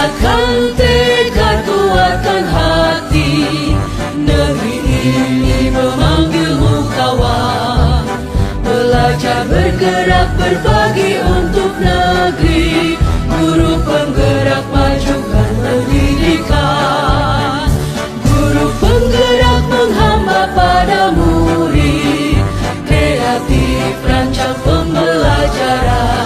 Bulatkan tekad, kuatkan hati, negeri ini memanggilmu kawan. Belajar, bergerak, berbagi untuk negeri. Guru penggerak, majukan pendidikan. Guru penggerak menghamba pada murid. Kreatif, rancang pembelajaran.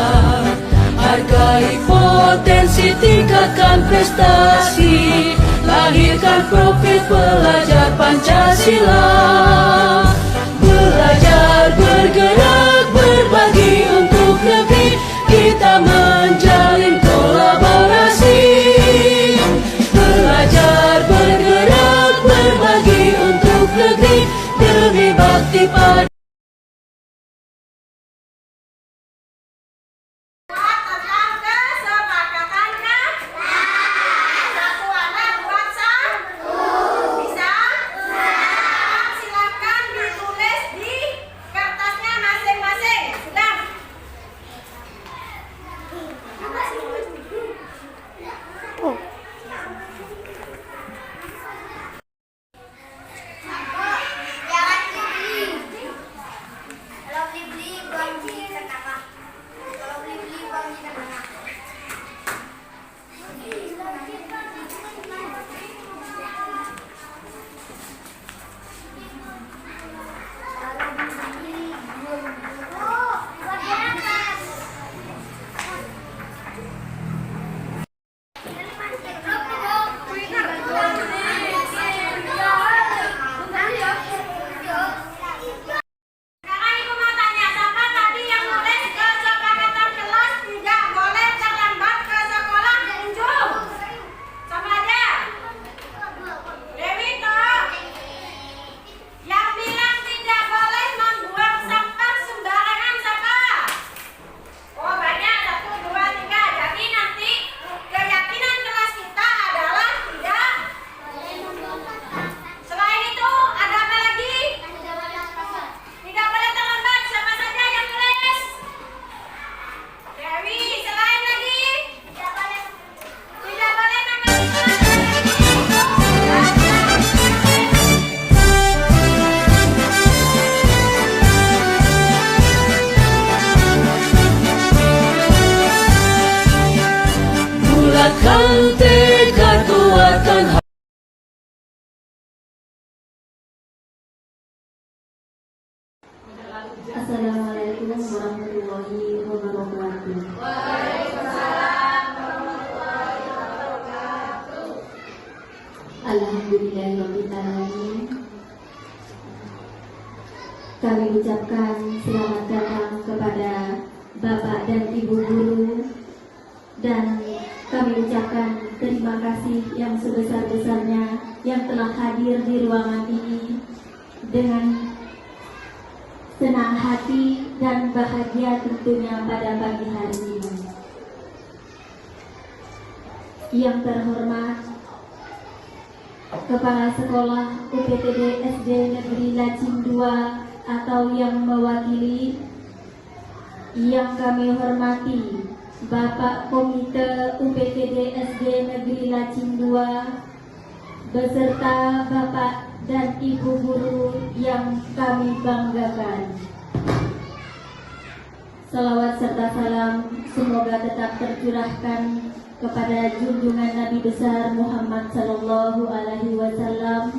Hargai potensi, tingkatkan prestasi. Lahirkan profil pelajar Pancasila. Belajar, bergerak, berbagi untuk negeri. Kita menjalin kolaborasi. Belajar, bergerak, berbagi untuk negeri. Demi bakti pada bulatkan tekad, kuatkan hati. Assalamualaikum warahmatullahi wabarakatuh. Waalaikumsalam warahmatullahi wabarakatuh. Alhamdulillahirrahmanirrahim. Kami ucapkan selamat datang kepada Bapak dan Ibu Guru, dan kami ucapkan terima kasih yang sebesar-besarnya yang telah hadir di ruangan ini dengan senang hati dan bahagia tentunya pada pagi hari ini. Yang terhormat Kepala Sekolah UPTD SD Negeri Lacim II atau yang mewakili, yang kami hormati Bapak Komite UPTD SD Negeri Lacim II beserta Bapak dan Ibu Guru yang kami banggakan. Salawat serta salam semoga tetap tercurahkan kepada junjungan Nabi besar Muhammad Sallallahu Alaihi Wasallam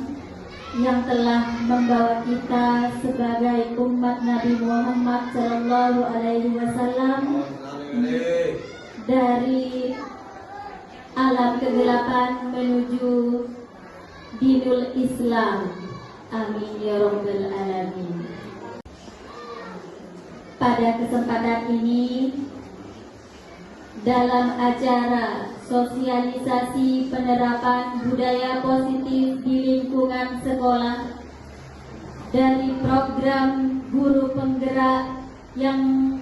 yang telah membawa kita sebagai umat Nabi Muhammad Sallallahu Alaihi Wasallam dari alam kegelapan menuju dinul Islam. Amin ya rabbal alamin. Pada kesempatan ini, dalam acara sosialisasi penerapan budaya positif di lingkungan sekolah dari program guru penggerak yang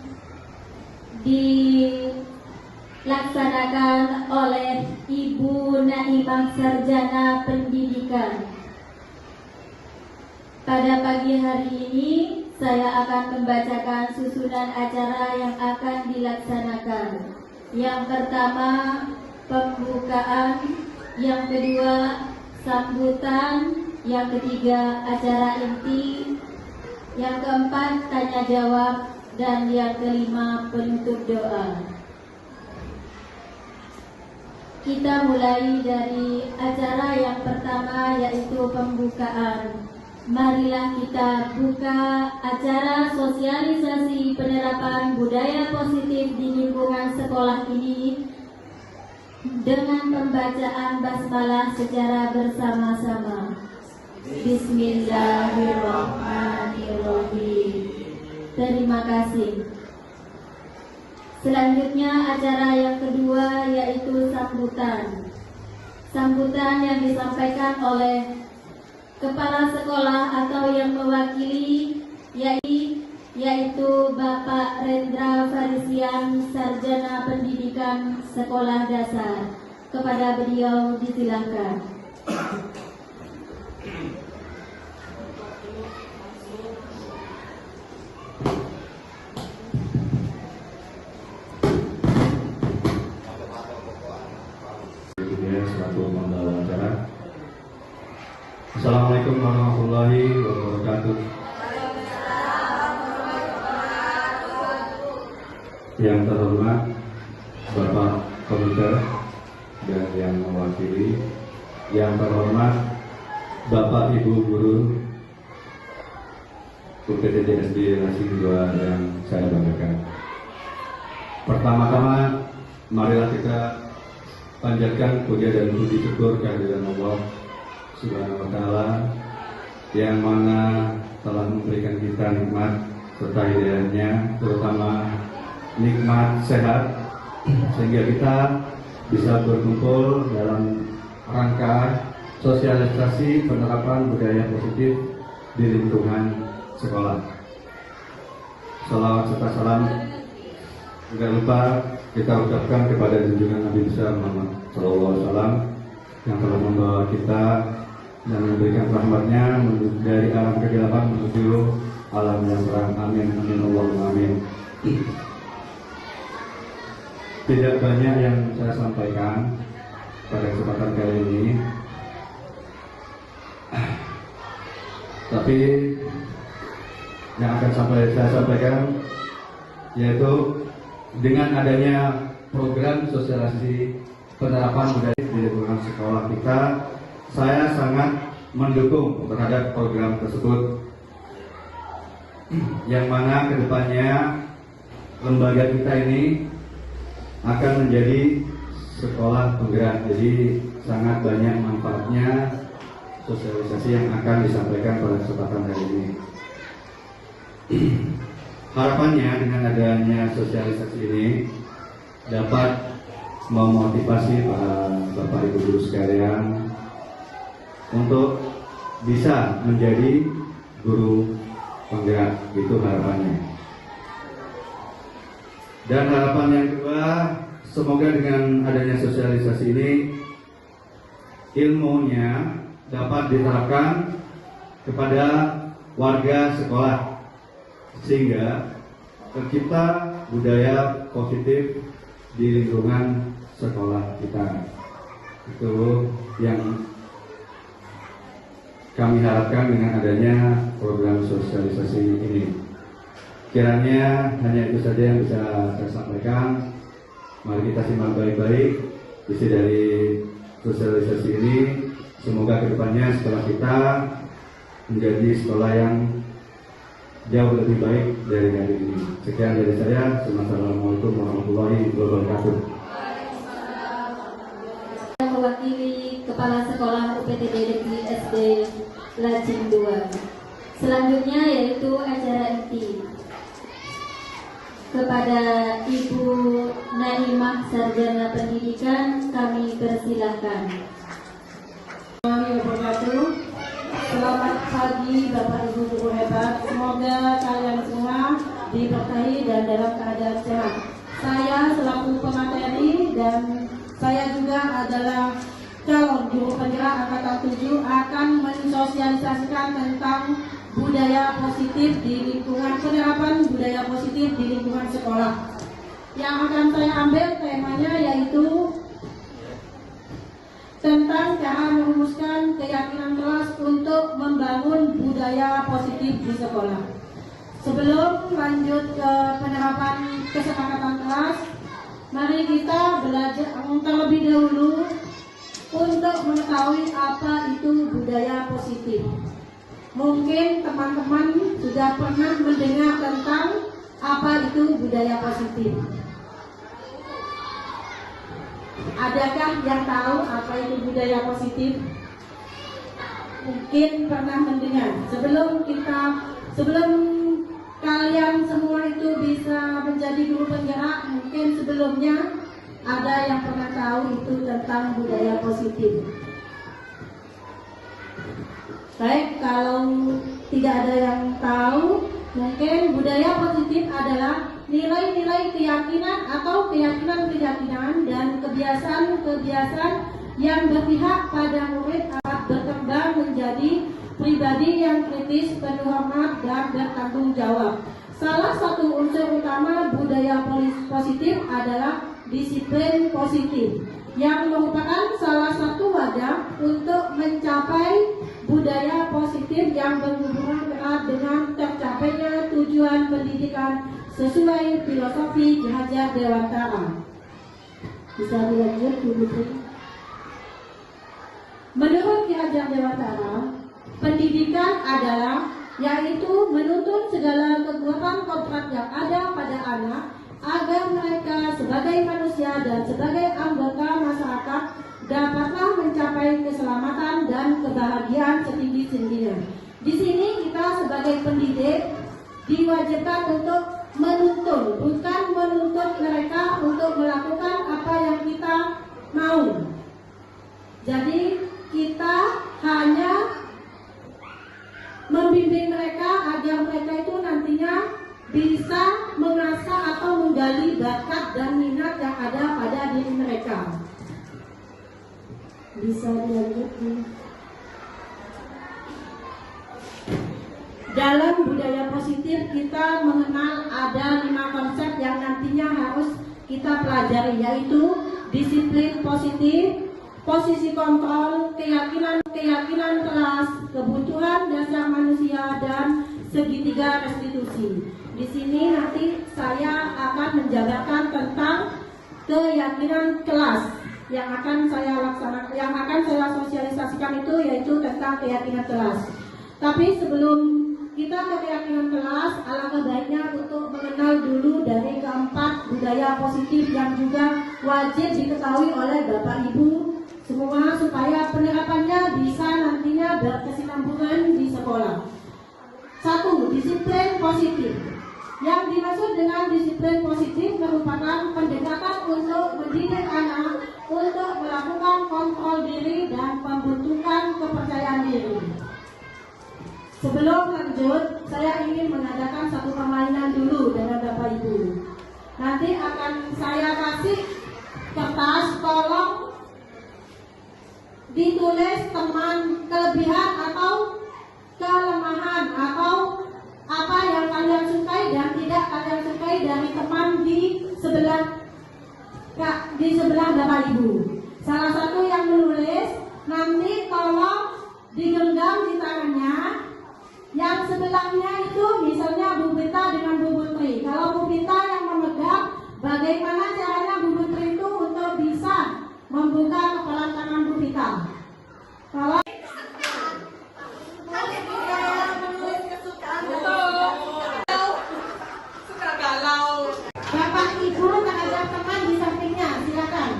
dilaksanakan oleh Ibu Naimah Sarjana Pendidikan. Pada pagi hari ini saya akan membacakan susunan acara yang akan dilaksanakan. Yang pertama, pembukaan pembukaan, yang kedua sambutan, yang ketiga acara inti, yang keempat tanya jawab, dan yang kelima penutup doa. Kita mulai dari acara yang pertama, yaitu pembukaan. Marilah kita buka acara sosialisasi penerapan budaya positif di lingkungan sekolah ini dengan pembacaan basmalah secara bersama-sama. Bismillahirrahmanirrahim. Terima kasih. Selanjutnya acara yang kedua, yaitu sambutan. Sambutan yang disampaikan oleh kepala sekolah atau yang mewakili, yaitu Bapak Rendra Farisian, Sarjana Pendidikan Sekolah Dasar. Kepada beliau disilakan. Selaku pembawa acara. Assalamualaikum warahmatullahi wabarakatuh. Yang terhormat Bapak Komite dan yang mewakili, yang terhormat Bapak Ibu Guru UPTD SD Lajeng 2 yang saya banggakan. Pertama-tama marilah kita panjatkan puja dan puji syukur kehadiran Allah Subhanahu wa Ta'ala yang mana telah memberikan kita nikmat serta hidayahnya, terutama nikmat sehat, sehingga kita bisa berkumpul dalam rangka sosialisasi penerapan budaya positif di lingkungan sekolah. Salawat serta salam tidak lupa kita ucapkan kepada junjungan Nabi besar Muhammad SAW yang telah membawa kita dan memberikan rahmatnya dari alam kegelapan menuju alam yang terang. Amin, amin, Allahumma amin. Tidak banyak yang saya sampaikan pada kesempatan kali ini, tapi yang akan saya sampaikan yaitu dengan adanya program sosialisasi penerapan budaya di lingkungan sekolah kita, saya sangat mendukung terhadap program tersebut, yang mana kedepannya lembaga kita ini akan menjadi sekolah penggerak. Jadi sangat banyak manfaatnya sosialisasi yang akan disampaikan pada kesempatan hari ini. Harapannya dengan adanya sosialisasi ini dapat memotivasi para Bapak Ibu guru sekalian untuk bisa menjadi guru penggerak, itu harapannya. Dan harapan yang kedua, semoga dengan adanya sosialisasi ini ilmunya dapat diterapkan kepada warga sekolah, sehingga tercipta budaya positif di lingkungan sekolah kita. Itu yang kami harapkan dengan adanya program sosialisasi ini. Kiranya hanya itu saja yang bisa saya sampaikan. Mari kita simak baik-baik isi dari sosialisasi ini. Semoga kedepannya sekolah kita menjadi sekolah yang jauh lebih baik dari hari ini. Sekian dari saya. Assalamualaikum warahmatullahi wabarakatuh. Mewakili Kepala Sekolah UPTD Negeri SD Lajeng 2. Selanjutnya yaitu acara inti. Kepada Ibu Naimah, Sarjana Pendidikan, kami persilahkan. Selamat pagi Bapak Ibu guru hebat. Semoga kalian semua diberkahi dan dalam keadaan sehat. Saya selaku pemateri dan saya juga adalah calon guru penggerak angkatan 7 akan mensosialisasikan tentang budaya positif di lingkungan, penerapan budaya positif di lingkungan sekolah. Yang akan saya ambil temanya yaitu merumuskan keyakinan kelas untuk membangun budaya positif di sekolah. Sebelum lanjut ke penerapan kesepakatan kelas, mari kita belajar terlebih dahulu untuk mengetahui apa itu budaya positif. Mungkin teman-teman sudah pernah mendengar tentang apa itu budaya positif. Adakah yang tahu apa itu budaya positif? Mungkin pernah mendengar. Sebelum kalian semua itu bisa menjadi guru penggerak, mungkin sebelumnya ada yang pernah tahu itu tentang budaya positif. Baik, kalau tidak ada yang tahu, mungkin budaya positif adalah nilai-nilai keyakinan atau keyakinan-keyakinan dan kebiasaan-kebiasaan yang berpihak pada murid agar berkembang menjadi pribadi yang kritis, penuh hormat, dan bertanggung jawab. Salah satu unsur utama budaya positif adalah disiplin positif, yang merupakan salah satu wadah untuk mencapai budaya positif yang berhubungan erat dengan tercapainya tujuan pendidikan sesuai filosofi Ki Hajar Dewantara. Bisa dilanjut, Bu Putri. Menurut Ki Hajar Dewantara, pendidikan adalah yaitu menuntun segala kekuatan kodrat yang ada pada anak agar mereka sebagai manusia dan sebagai anggota masyarakat dapatlah mencapai keselamatan dan kebahagiaan setinggi-tingginya. Di sini kita sebagai pendidik diwajibkan untuk menuntun, bukan menuntut mereka untuk melakukan apa yang kita mau. Jadi kita hanya membimbing mereka agar mereka itu nantinya bisa mengasah atau menggali bakat dan minat yang ada pada diri mereka. Bisa dilanjutkan. Dalam budaya positif kita mengenal ada 5 konsep yang nantinya harus kita pelajari, yaitu disiplin positif, posisi kontrol, keyakinan kelas, kebutuhan dasar manusia, dan segitiga restitusi. Di sini nanti saya akan menjabarkan tentang keyakinan kelas yang akan saya laksanakan, yang akan saya sosialisasikan itu yaitu tentang keyakinan kelas. Tapi sebelum kita ke keyakinan kelas, alangkah baiknya untuk mengenal dulu dari keempat budaya positif yang juga wajib diketahui oleh Bapak Ibu semua supaya penerapannya bisa nantinya berkesinambungan di sekolah. 1. Disiplin positif. Yang dimaksud dengan disiplin positif merupakan pendekatan untuk mendidik anak untuk melakukan kontrol diri dan pembentukan kepercayaan diri. Sebelum lanjut, saya ingin mengadakan satu permainan dulu dengan Bapak Ibu. Nanti akan saya kasih kertas, tolong ditulis teman kelebihan atau kelemahan atau apa yang kalian sukai dan tidak kalian sukai dari teman di sebelah Bapak Ibu. Salah satu yang menulis nanti tolong digenggam di tangannya. Yang sebelahnya itu misalnya Bu Pita dengan Bu Putri. Kalau Bu Pita yang memegang, bagaimana caranya Bu Putri itu untuk bisa membuka kepala tangan Bu Pita? Kalau Bapak Ibu terhadap teman di sampingnya, silakan.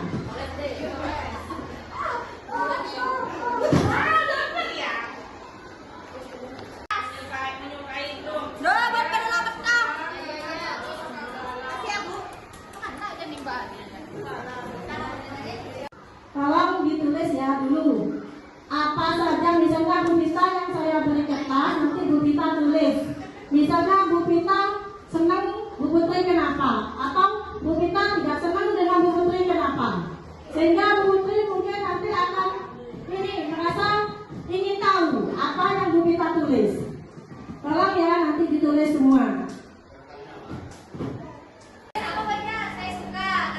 Tolong ditulis ya dulu. Apa saja misalnya Bu Pita yang saya beri kertas, nanti Bu Pita tulis. Misalnya Bu Pita senang Bu Putri kenapa? Atau Bu Pita tidak senang dengan Bu Putri kenapa? Sehingga Bu Putri mungkin nanti akan merasa ingin tahu apa yang Bu Pita tulis. Tolong ya nanti ditulis semua.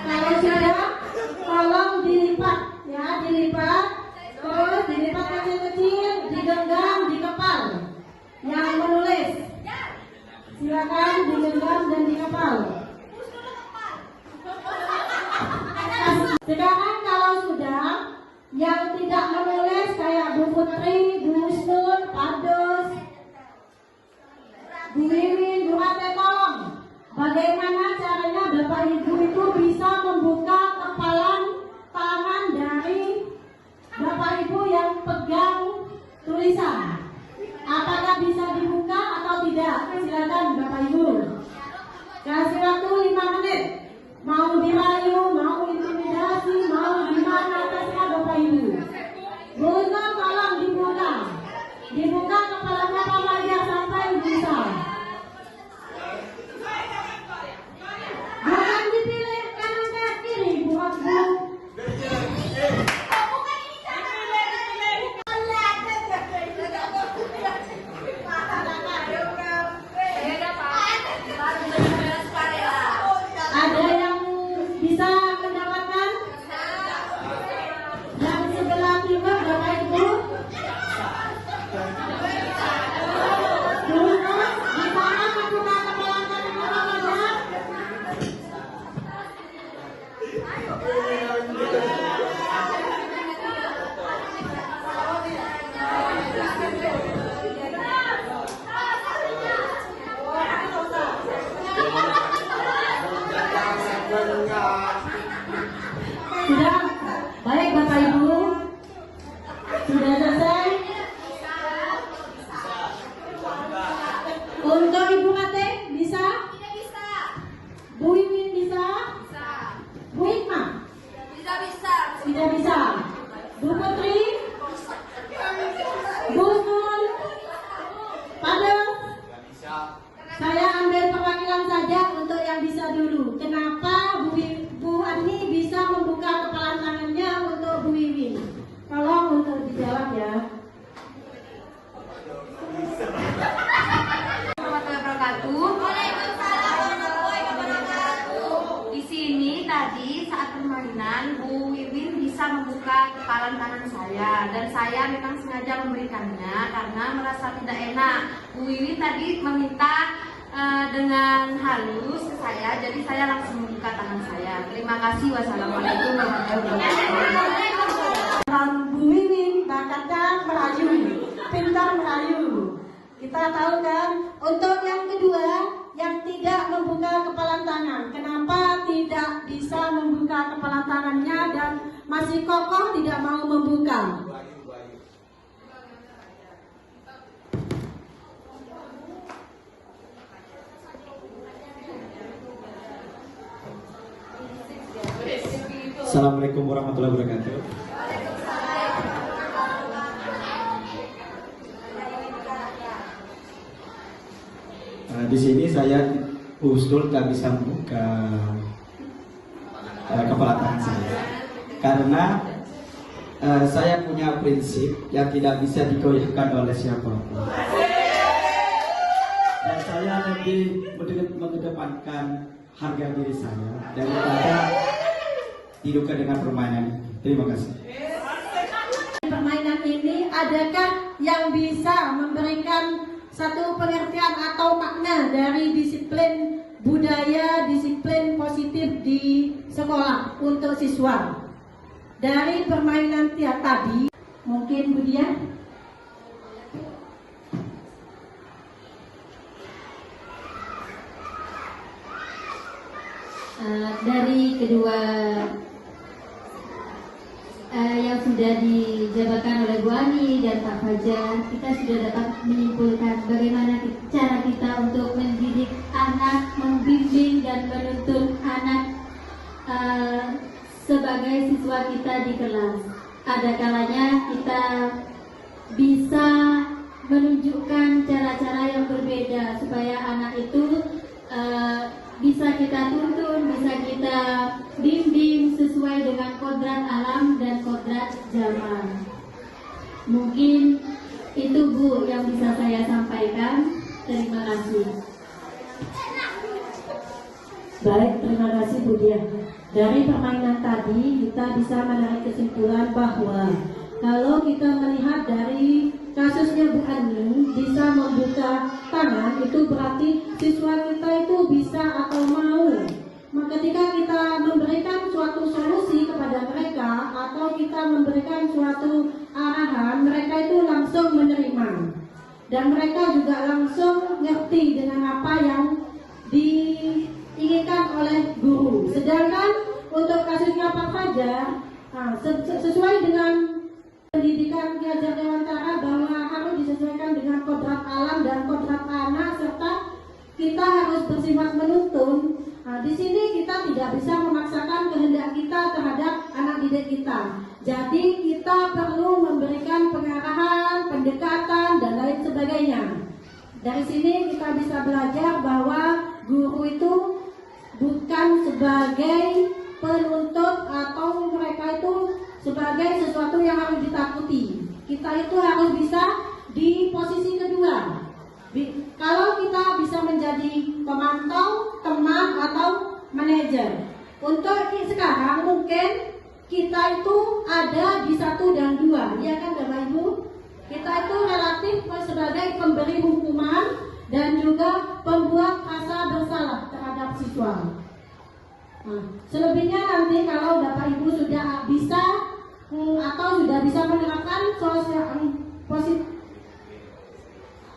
Kalau sudah, tolong dilipat ya, dilipat terus dilipat yang tidak menulis kayak Bu Putri, Bu Husnul, Pak Dos, Bu Wiwin, Bu Mate, tolong bagaimana caranya Bapak Ibu itu bisa membuka kepalan tangan dari Bapak Ibu yang pegang tulisan. Apakah bisa dibuka atau tidak? Silakan Bapak Ibu. Kasih waktu 5 menit. Mau dirayu, mau intimidasi, mau gimana terserah Bapak Ibu. Bunga tolong dibuka. Dibuka kepalanya Pak Maja sampai bisa. Bukan dipilih kanan ke kiri, buat Bu. Ada yang bisa mendapatkan? Yang sebelah timur Bapak Ibu? Dulu, di sana membuka kepala kanan Bapak Maja. Sudah? Baik Bapak Ibu. Sudah selesai? Untuk Ibu Mate bisa? Tidak bisa. Bu Wiwin bisa? Bisa. Bu Hikmah? Tidak bisa. Tidak bisa. Bu Putri? Bu Husnul? Pada? Saya ambil perwakilan saja untuk yang bisa dulu. Kenapa Bu Ani bisa membuka kepala tangannya untuk Bu Wiwin? Tolong untuk dijawab ya. Warahmatullahi wabarakatuh. Waalaikumsalam warahmatullahi wabarakatuh. Di sini tadi saat permainan Bu Wiwin bisa membuka kepalan tangan saya dan saya memang sengaja memberikannya karena merasa tidak enak. Bu Wiwin tadi meminta dengan halus ke saya, jadi saya langsung membuka tangan saya. Terima kasih. Wassalamualaikum warahmatullahi wabarakatuh. Dan Bu Wiwin bakatnya merayu, pintar merayu. Kita tahu kan, untuk yang kedua yang tidak membuka kepala tangan, kenapa tidak bisa membuka kepala tangannya dan masih kokoh tidak mau membuka? Assalamualaikum warahmatullahi wabarakatuh. Di sini saya usul tak bisa membuka kepala tangan saya karena saya punya prinsip yang tidak bisa digoyahkan oleh siapapun. Dan saya lebih mengedepankan harga diri saya daripada diduga dengan permainan ini. Terima kasih. Permainan ini adakah yang bisa memberikan satu pengertian atau makna dari disiplin budaya, disiplin positif di sekolah untuk siswa? Dari permainan tiap tadi, mungkin Bu Dian? Dari kedua yang sudah dijabarkan oleh Bu Ani dan Pak Fajar, kita sudah dapat menyimpulkan bagaimana cara kita untuk mendidik anak, membimbing dan menuntun anak sebagai siswa kita di kelas. Ada kalanya kita bisa menunjukkan cara-cara yang berbeda supaya anak itu bisa kita tuntun, bisa kita bimbing sesuai dengan kodrat alam dan kodrat zaman. Mungkin itu Bu yang bisa saya sampaikan. Terima kasih. Baik, terima kasih Bu Dian. Dari permainan tadi kita bisa menarik kesimpulan bahwa kalau kita melihat dari kasusnya Bu Ani bisa membuka tangan, itu berarti siswa kita itu bisa atau mau ketika kita memberikan suatu solusi kepada mereka atau kita memberikan suatu arahan, mereka itu langsung menerima dan mereka juga langsung ngerti dengan apa yang diinginkan oleh guru. Sedangkan untuk kasusnya Pak Fajar, sesuai dengan pendidikan Ki Hajar Dewantara bahwa harus disesuaikan dengan kodrat alam dan kodrat anak serta kita harus bersifat menuntun. Di sini kita tidak bisa memaksakan kehendak kita terhadap anak didik kita. Jadi kita perlu memberikan pengarahan, pendekatan dan lain sebagainya. Dari sini kita bisa belajar bahwa guru itu bukan sebagai penuntut atau mereka itu sebagai sesuatu yang harus ditakuti. Kita itu harus bisa di posisi kedua. Kalau kita bisa menjadi pemantau, teman atau manajer. Untuk sekarang mungkin kita itu ada di 1 dan 2, ya kan Bapak Ibu? Kita itu relatif sebagai pemberi hukuman dan juga pembuat rasa bersalah terhadap siswa. Selebihnya nanti kalau Bapak Ibu sudah bisa atau sudah bisa menerapkan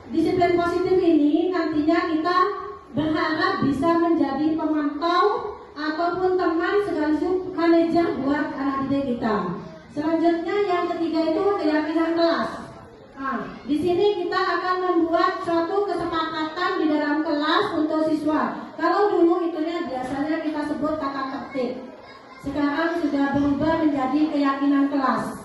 disiplin positif ini, nantinya kita berharap bisa menjadi pemantau ataupun teman sekaligus manajer buat anak didik kita. Selanjutnya yang ketiga itu keyakinan kelas. Di sini kita akan membuat suatu kesepakatan di dalam kelas untuk siswa. Kalau dulu itunya biasanya kita sebut tata tertib. Sekarang sudah berubah menjadi keyakinan kelas.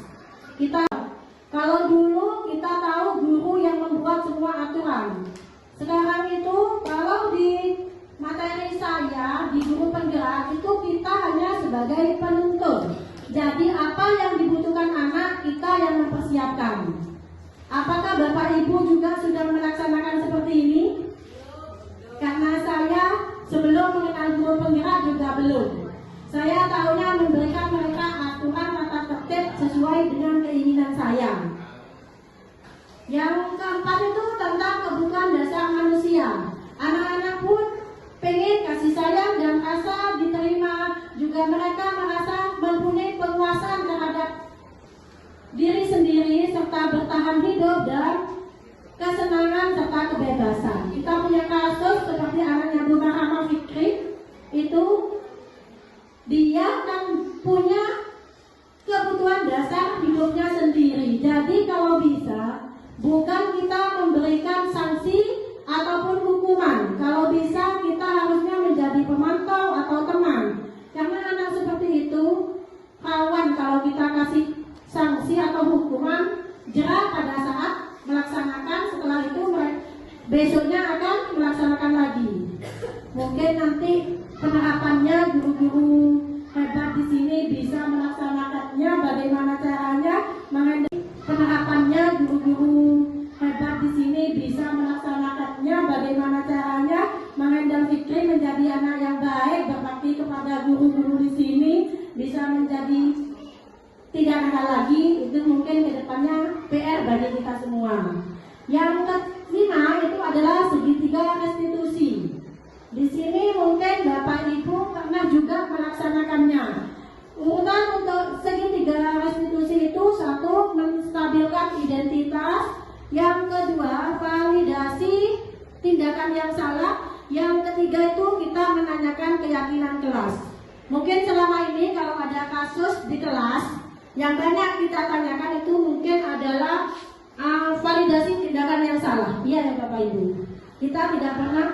Kalau dulu kita tahu guru yang membuat semua aturan. Sekarang itu kalau di materi saya di guru penggerak itu kita hanya sebagai penuntun. Jadi apa yang dibutuhkan anak kita yang mempersiapkan. Apakah Bapak Ibu juga sudah melaksanakan seperti ini? Karena saya sebelum mengenal guru penggerak juga belum. Saya tahunya memberikan mereka aturan tata tertib sesuai dengan keinginan saya. Yang keempat itu tentang kebutuhan dasar manusia. Anak-anak pun pengen kasih sayang dan rasa diterima. Juga mereka merasa mempunyai penguasaan terhadap diri sendiri serta bertahan hidup dan kesenangan serta kebebasan. Kita punya kasus seperti anaknya Bu Rahama Fikri, itu dia kan punya kebutuhan dasar hidupnya sendiri. Jadi kalau bisa bukan kita memberikan sanksi ataupun hukuman. Kalau bisa kita harusnya menjadi pemantau atau teman. Karena anak seperti itu rawan kalau kita kasih sanksi atau hukuman jerah pada saat melaksanakan, setelah itu besoknya akan melaksanakan lagi. Mungkin nanti penerapannya guru-guru hebat di sini bisa melaksanakannya, bagaimana caranya penerapannya guru-guru hebat di sini bisa melaksanakannya, bagaimana caranya mengendal Fikri menjadi anak yang baik, berbakti kepada guru-guru di sini, bisa menjadi tidak nakal lagi. Itu mungkin kedepannya PR bagi kita semua. Yang kelima itu adalah segitiga restitusi. Di sini mungkin Bapak Ibu pernah juga melaksanakannya. Urutan untuk segitiga restitusi itu: satu, menstabilkan identitas; yang kedua, validasi tindakan yang salah; yang ketiga itu kita menanyakan keyakinan kelas. Mungkin selama ini kalau ada kasus di kelas yang banyak kita tanyakan itu mungkin adalah validasi tindakan yang salah. Iya ya Bapak Ibu, kita tidak pernah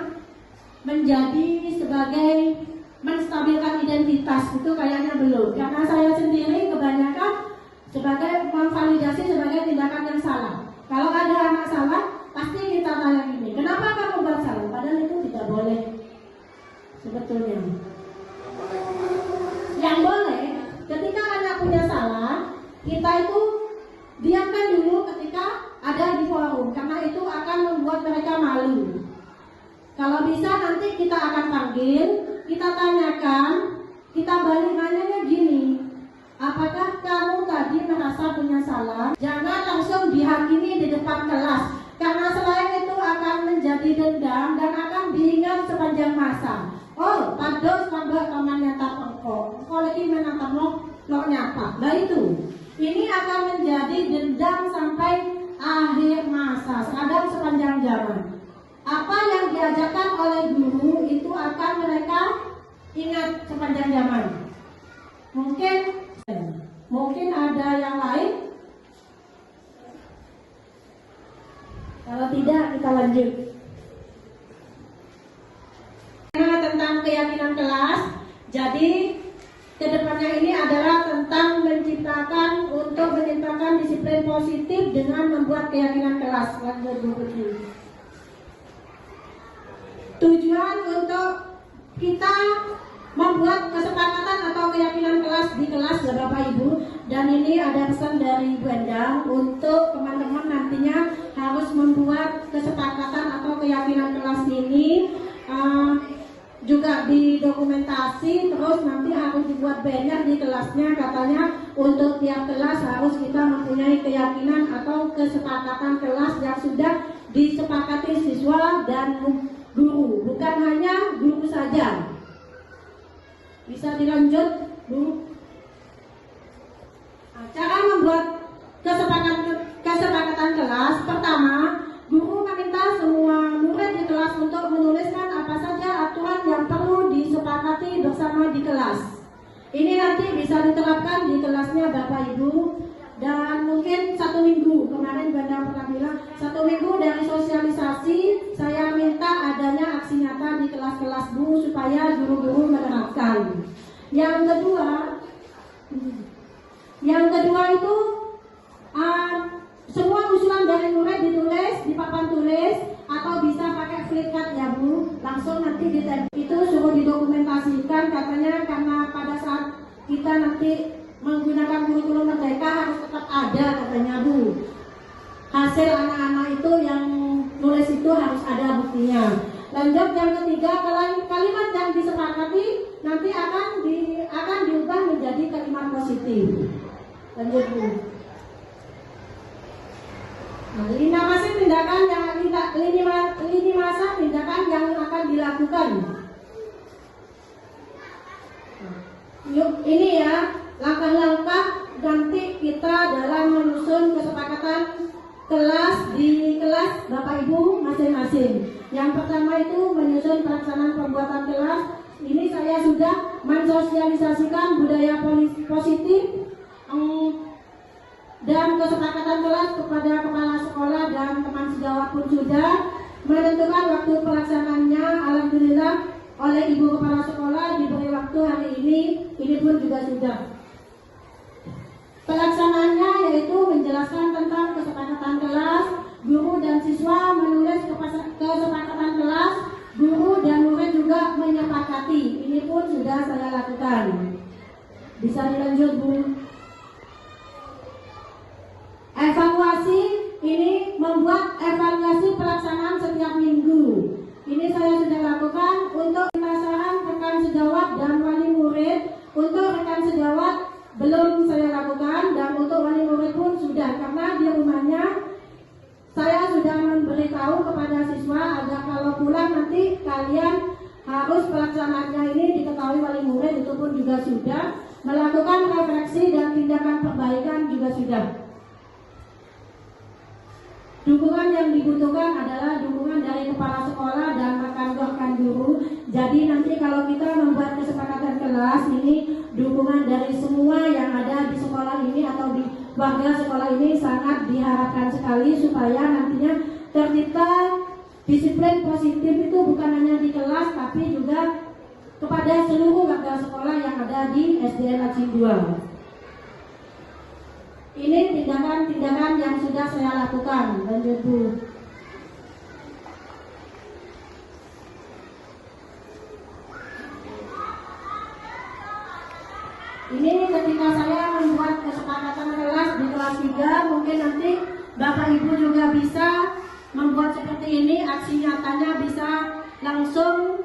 menjadi sebagai menstabilkan identitas, itu kayaknya belum. Karena saya sendiri kebanyakan sebagai memvalidasi sebagai tindakan yang salah. Kalau ada anak salah, pasti kita tanya gini, kenapa kamu buat salah? Padahal itu tidak boleh sebetulnya. Yang boleh, ketika anak punya salah, kita itu diamkan dulu ketika ada di forum, karena itu akan membuat mereka malu. Kalau bisa nanti kita akan panggil, kita tanyakan, kita balik nanyanya gini, apakah kamu tadi merasa punya salah? Jangan langsung dihakimi di depan kelas, karena selain itu akan menjadi dendam dan akan diingat sepanjang masa. Oh, Pak Dos, Pak Ini akan menjadi dendam sampai akhir masa, kadang sepanjang zaman. Apa yang diajarkan oleh guru itu akan mereka ingat sepanjang zaman. Mungkin ada yang lain. Kalau tidak, kita lanjut. Tentang keyakinan kelas. Jadi kedepannya ini adalah tentang menciptakan disiplin positif dengan membuat keyakinan kelas. Tujuan untuk kita membuat kesepakatan atau keyakinan kelas di kelas ya Bapak Ibu. Dan ini ada pesan dari Bu Endang untuk teman-teman nantinya harus membuat kesepakatan atau keyakinan kelas ini juga didokumentasi, terus nanti harus dibuat banner di kelasnya. Katanya untuk tiap kelas harus kita mempunyai keyakinan atau kesepakatan kelas yang sudah disepakati siswa dan guru, bukan hanya guru saja. Bisa dilanjut, Bu? Cara membuat kesepakatan kelas. Pertama, guru meminta semua murid di kelas untuk menuliskan apa saja aturan yang perlu disepakati bersama di kelas. Ini nanti bisa diterapkan di kelasnya Bapak Ibu. Dan mungkin 1 minggu, kemarin Banda pernah bilang 1 minggu dari sosialisasi, saya minta adanya aksi nyata di kelas-kelas Bu supaya guru-guru menerapkan. Yang kedua itu semua usulan dari murid ditulis di papan tulis atau bisa pakai flipchart ya Bu, langsung nanti itu suruh didokumentasikan. Katanya karena pada saat kita nanti menggunakan kurikulum merdeka harus tetap ada katanya Bu. Hasil anak-anak itu yang nulis itu harus ada buktinya. Lanjut yang ketiga, kalimat yang disepakati nanti akan diubah menjadi kalimat positif. Lanjut Bu. Nah, lini masa tindakan yang akan dilakukan. Yuk, ini ya langkah-langkah nanti kita dalam menyusun kesepakatan kelas di kelas Bapak Ibu masing-masing. Yang pertama itu menyusun pelaksanaan pembuatan kelas. Ini saya sudah mensosialisasikan budaya positif dan kesepakatan kelas kepada kepala sekolah dan teman sejawat pun sudah. Menentukan waktu pelaksanaannya, alhamdulillah oleh Ibu Kepala Sekolah diberi waktu hari ini pun juga sudah. Pelaksanaannya yaitu menjelaskan tentang kesepakatan kelas, guru dan siswa menulis kesepakatan kelas, guru dan murid juga menyepakati. Ini pun sudah saya lakukan. Bisa dilanjut Bu. Evaluasi, ini membuat evaluasi pelaksanaan setiap minggu. Ini saya sudah lakukan untuk pemasaran rekan sejawat dan wali murid. Untuk rekan sejawat belum saya lakukan, dan untuk wali murid pun sudah, karena di rumahnya saya sudah memberitahu kepada siswa agar kalau pulang nanti kalian harus pelaksanaannya ini diketahui wali murid. Itu pun juga sudah. Melakukan refleksi dan tindakan perbaikan juga sudah. Dukungan yang dibutuhkan adalah dukungan dari kepala sekolah dan rekan-rekan guru. Jadi nanti kalau kita membuat kesepakatan kelas ini, dukungan dari semua yang ada di sekolah ini atau di warga sekolah ini sangat diharapkan sekali supaya nantinya tercipta disiplin positif itu bukan hanya di kelas tapi juga kepada seluruh warga sekolah yang ada di SDN Lacing 2. Ini tindakan-tindakan yang sudah saya lakukan. Lanjut Bu. Ini ketika saya membuat kesepakatan kelas di kelas 3, mungkin nanti Bapak Ibu juga bisa membuat seperti ini. Aksi nyatanya bisa langsung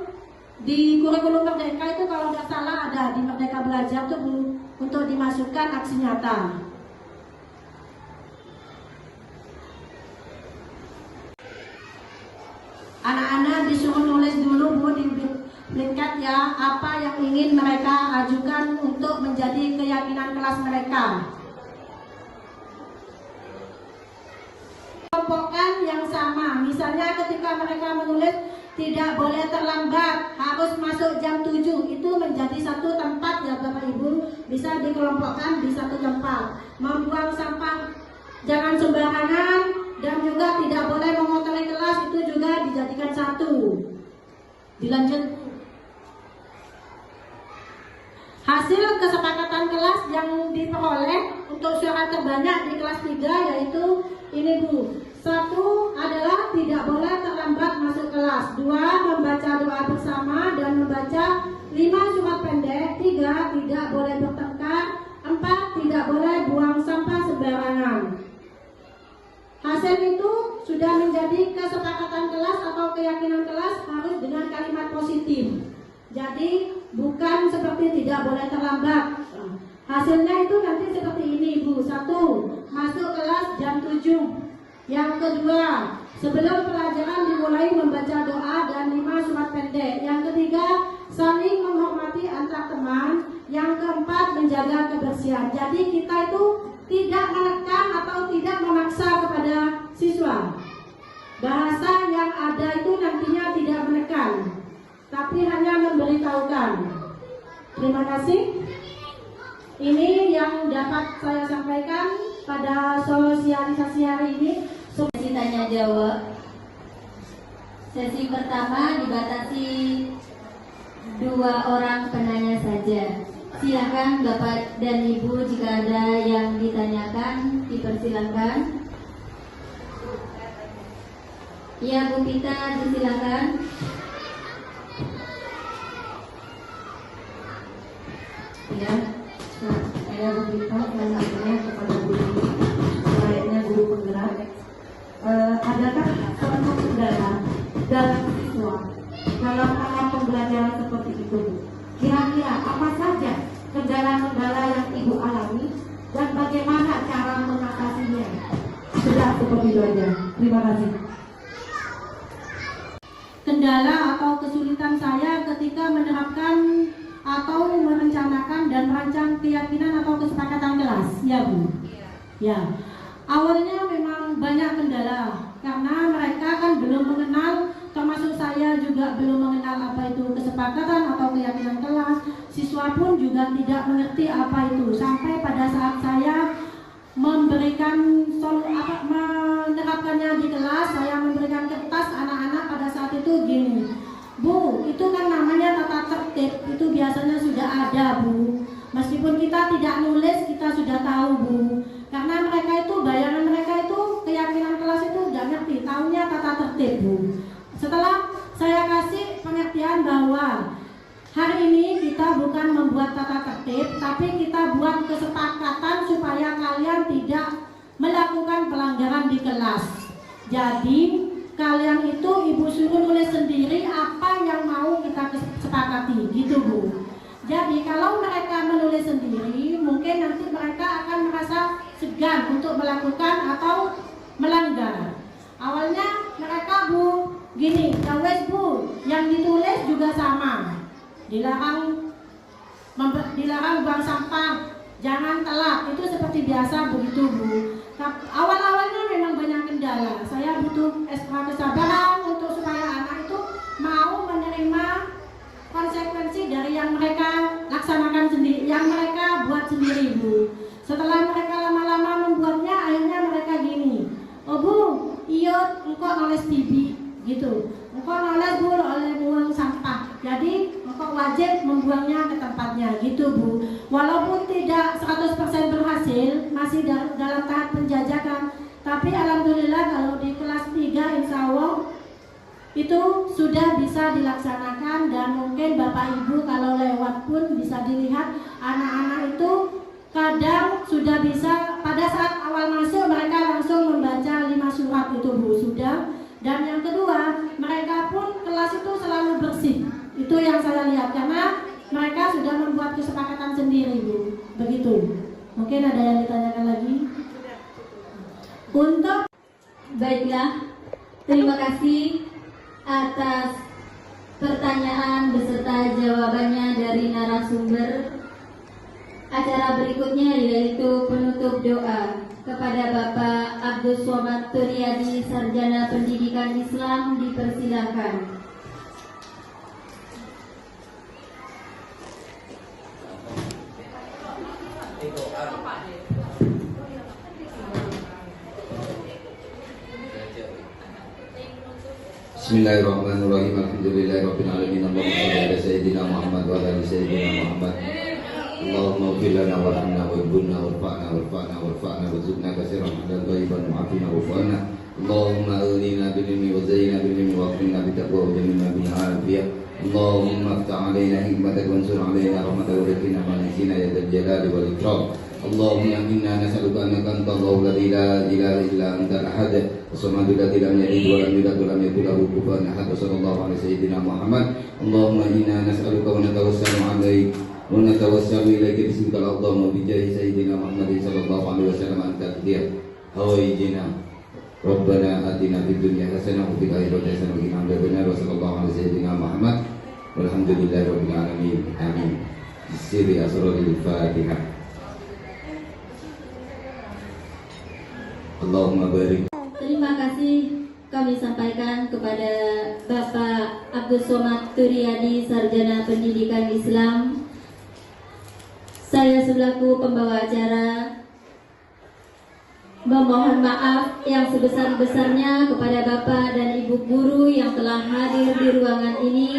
di kurikulum Merdeka itu, kalau tidak salah ada di Merdeka Belajar tuh Bu, untuk dimasukkan aksi nyata. Anak-anak disuruh nulis dulu Bu di flipchart ya, apa yang ingin mereka ajukan untuk menjadi keyakinan kelas mereka. yang sama. Misalnya ketika mereka menulis tidak boleh terlambat, harus masuk jam 7. Itu menjadi satu tempat ya Bapak Ibu, bisa dikelompokkan di satu tempat. Membuang sampah jangan sembarangan, dan juga tidak boleh mengotori kelas, itu juga dijadikan satu. Dilanjut. Hasil kesepakatan kelas yang diperoleh untuk suara terbanyak di kelas 3 yaitu ini Bu. 1 adalah tidak boleh terlambat masuk kelas. 2 membaca doa bersama dan membaca 5 surat pendek. 3 tidak boleh bertengkar. 4 tidak boleh buang sampah sembarangan. Hasil itu sudah menjadi kesepakatan kelas atau keyakinan kelas harus dengan kalimat positif. Jadi bukan seperti tidak boleh terlambat. Hasilnya itu nanti seperti ini Bu. 1, masuk kelas jam 7. Yang kedua, sebelum pelajaran dimulai membaca doa dan 5 surat pendek. Yang ketiga, saling menghormati antar teman. Yang keempat, menjaga kebersihan. Jadi kita itu tidak menekan atau tidak memaksa kepada siswa. Bahasa yang ada itu nantinya tidak menekan, tapi hanya memberitahukan. Terima kasih. Ini yang dapat saya sampaikan pada sosialisasi hari ini. Sesi tanya jawab. Sesi pertama dibatasi 2 orang penanya saja. Silakan Bapak dan Ibu jika ada yang ditanyakan dipersilakan. Ya Bu Pita, disilakan. Ya, saya Bu Pita, selanjutnya kepada guru lainnya guru penggerak. Adakah suatu kendala dalam siswa dalam hal pembelajaran seperti itu? Kira-kira apa saja kendala-kendala yang Ibu alami dan bagaimana cara mengatasinya? Sudah seperti itu aja. Terima kasih. Kendala atau kesulitan saya ketika menerapkan atau merencanakan dan merancang keyakinan atau kesepakatan kelas, ya Bu? Ya. Awalnya memang banyak kendala karena mereka kan belum mengenal, termasuk saya juga belum mengenal apa itu kesepakatan atau keyakinan kelas. Siswa pun juga tidak mengerti apa itu, sampai pada saat saya memberikan menerapkannya di kelas, saya memberikan kertas anak-anak pada saat itu gini, Bu, itu kan namanya tata tertib, itu biasanya sudah ada Bu. Meskipun kita tidak nulis, kita sudah tahu Bu. Karena mereka itu, bayangan mereka itu, keyakinan kelas itu nggak ngerti, tahunya tata tertib Bu. Setelah saya kasih pengertian bahwa hari ini kita bukan membuat tata tertib, tapi kita buat kesepakatan supaya kalian tidak melakukan pelanggaran di kelas. Jadi kalian itu Ibu suruh nulis sendiri apa yang mau kita sepakati, gitu Bu. Jadi kalau mereka menulis sendiri, mungkin nanti mereka akan merasa segan untuk melakukan atau melanggar. Awalnya mereka Bu, gini, gawes Bu, yang ditulis juga sama. Dilarang buang sampah, jangan telat, itu seperti biasa begitu Bu. Awal-awalnya memang banyak kendala. Saya butuh ekstra kesabaran untuk supaya anak itu mau menerima konsekuensi dari yang mereka laksanakan sendiri, yang mereka buat sendiri Bu. Setelah mereka lama-lama membuatnya, akhirnya mereka gini, oh Bu, iya engkau nulis TV gitu, engkau nulis Bu oleh buang sampah, jadi engkau wajib membuangnya ke tempatnya gitu Bu. Walaupun tidak 100% berhasil, masih dalam tahap penjajakan, tapi alhamdulillah kalau di kelas 3 insya Allah itu sudah bisa dilaksanakan. Dan mungkin Bapak Ibu kalau lewat pun bisa dilihat anak-anak itu kadang sudah bisa, pada saat awal masuk mereka langsung membaca 5 surat itu Bu, sudah. Dan yang kedua, mereka pun kelas itu selalu bersih. Itu yang saya lihat karena mereka sudah membuat kesepakatan sendiri Bu. Begitu. Mungkin ada yang ditanyakan lagi? Untuk Baiklah, terima kasih atas pertanyaan beserta jawabannya dari narasumber. Acara berikutnya yaitu penutup doa kepada Bapak Abdul Somad Turyadi, Sarjana Pendidikan Islam, dipersilakan. Bismillahirrahmanirrahim. Alhamdulillahirabbil alamin. Allahumma shalli ala sayyidina Muhammad wa ala ali sayyidina Muhammad. Allahumma ighfir lana warhamna warhamna warfa'na warzuqna katsiran min thayyiban mu'afina wa'fana. Allahumma aghnina bil ilmi wa zayyina bil ilmi wa akrimna bit taqwa wa jannibna bil afiyah. Allahumma aftah 'alaina hikmataka wa ansur 'alaina rahmataka wa qina ma'asina ya dzal jalali wal ikram. Allahumma inna nas'aluka annaka antallahu la ilaha illa antal ahad as-samadu alladzi lam yalid wa lam yulad wa lam yakul lahu kufuwan ahad. Sallallahu alaihi sayyidina Muhammad. Allahumma inna nas'aluka wa natawassalu 'alaik wa natawassalu ilaika bismika al-'azam wa bi jahi sayyidina Muhammad sallallahu alaihi wasallam an taqdir hawaijina. Rabbana atina fid dunya hasanah wa fil akhirati hasanah wa qina adzabannar. Wa sallallahu alaihi sayyidina Muhammad. Walhamdulillahi rabbil alamin. Amin. Siri asrarul Fatihah. Allahumma barik. Terima kasih kami sampaikan kepada Bapak Abdul Somad Turyadi, Sarjana Pendidikan Islam. Saya selaku pembawa acara memohon maaf yang sebesar-besarnya kepada Bapak dan Ibu guru yang telah hadir di ruangan ini.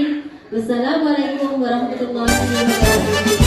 Wassalamualaikum warahmatullahi wabarakatuh.